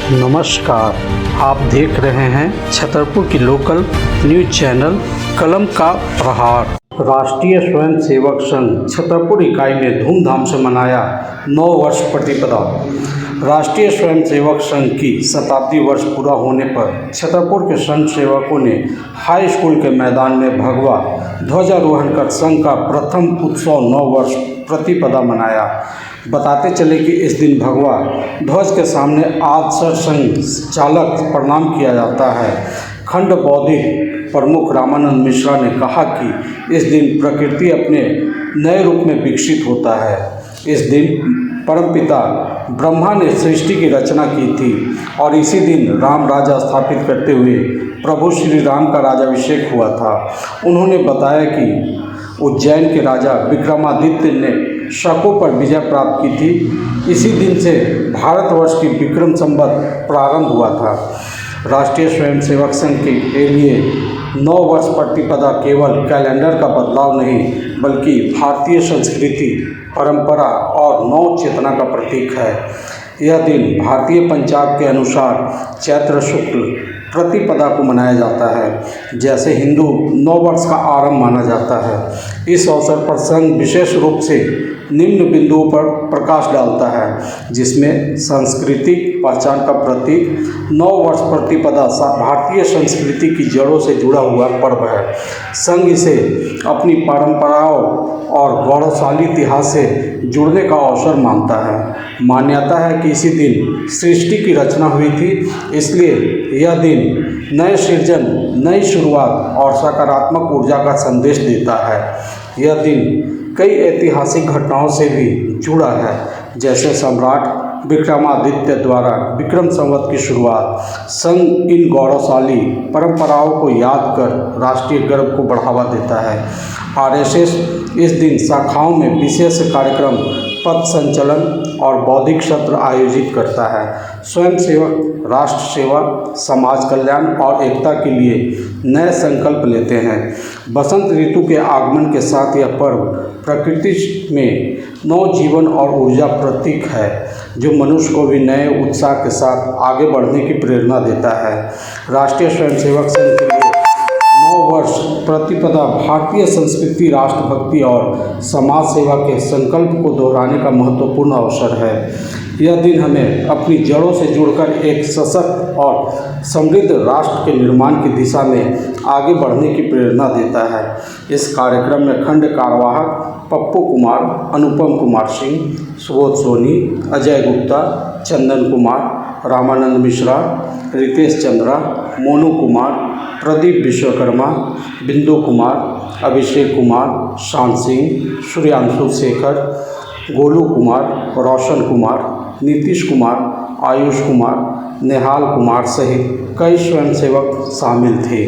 नमस्कार, आप देख रहे हैं छतरपुर की लोकल न्यूज चैनल कलम का प्रहार। राष्ट्रीय स्वयंसेवक संघ छतरपुर इकाई ने धूमधाम से मनाया 9 वर्ष प्रतिपदा। राष्ट्रीय स्वयंसेवक संघ की शताब्दी वर्ष पूरा होने पर छतरपुर के संघ सेवकों ने हाई स्कूल के मैदान में भगवा ध्वजारोहण कर संघ का प्रथम उत्सव 9 वर्ष प्रतिपदा मनाया। बताते चले कि इस दिन भगवा ध्वज के सामने आदर्श संघ चालक प्रणाम किया जाता है। खंड बौद्धिक प्रमुख रामानंद मिश्रा ने कहा कि इस दिन प्रकृति अपने नए रूप में विकसित होता है। इस दिन परमपिता ब्रह्मा ने सृष्टि की रचना की थी और इसी दिन राम राज्य स्थापित करते हुए प्रभु श्री राम का राज्याभिषेक हुआ था। उन्होंने बताया कि उज्जैन के राजा विक्रमादित्य ने शकों पर विजय प्राप्त की थी। इसी दिन से भारतवर्ष की विक्रम संवत प्रारंभ हुआ था। राष्ट्रीय स्वयंसेवक संघ के लिए 9 वर्ष प्रतिपदा केवल कैलेंडर का बदलाव नहीं बल्कि भारतीय संस्कृति, परंपरा और नव चेतना का प्रतीक है। यह दिन भारतीय पंचांग के अनुसार चैत्र शुक्ल प्रतिपदा को मनाया जाता है, जैसे हिंदू 9 वर्ष का आरंभ माना जाता है। इस अवसर पर संघ विशेष रूप से निम्न बिंदुओं पर प्रकाश डालता है, जिसमें सांस्कृतिक पहचान का प्रतीक 9 वर्ष प्रतिपदा भारतीय संस्कृति की जड़ों से जुड़ा हुआ पर्व है। संघ इसे अपनी परंपराओं और गौरवशाली इतिहास से जुड़ने का अवसर मानता है। मान्यता है कि इसी दिन सृष्टि की रचना हुई थी, इसलिए यह दिन नए सृजन, नई शुरुआत और सकारात्मक ऊर्जा का संदेश देता है। यह दिन कई ऐतिहासिक घटनाओं से भी जुड़ा है, जैसे सम्राट विक्रमादित्य द्वारा विक्रम संवत की शुरुआत। संघ इन गौरवशाली परंपराओं को याद कर राष्ट्रीय गर्व को बढ़ावा देता है। आरएसएस इस दिन शाखाओं में विशेष कार्यक्रम, पथ संचलन और बौद्धिक सत्र आयोजित करता है। स्वयंसेवक राष्ट्र सेवा, समाज कल्याण और एकता के लिए नए संकल्प लेते हैं। बसंत ऋतु के आगमन के साथ यह पर्व प्रकृति में नव जीवन और ऊर्जा प्रतीक है, जो मनुष्य को भी नए उत्साह के साथ आगे बढ़ने की प्रेरणा देता है। राष्ट्रीय स्वयंसेवक संघ के लिए 9 वर्ष प्रतिपदा भारतीय संस्कृति, राष्ट्रभक्ति और समाज सेवा के संकल्प को दोहराने का महत्वपूर्ण अवसर है। यह दिन हमें अपनी जड़ों से जुड़कर एक सशक्त और समृद्ध राष्ट्र के निर्माण की दिशा में आगे बढ़ने की प्रेरणा देता है। इस कार्यक्रम में खंड कार्यवाहक पप्पू कुमार, अनुपम कुमार सिंह, सुबोध सोनी, अजय गुप्ता, चंदन कुमार, रामानंद मिश्रा, रितेश चंद्रा, मोनू कुमार, प्रदीप विश्वकर्मा, बिंदु कुमार, अभिषेक कुमार, शान सिंह, सूर्यांशु शेखर, गोलू कुमार, रोशन कुमार, नीतीश कुमार, आयुष कुमार, नेहाल कुमार सहित कई स्वयंसेवक शामिल थे।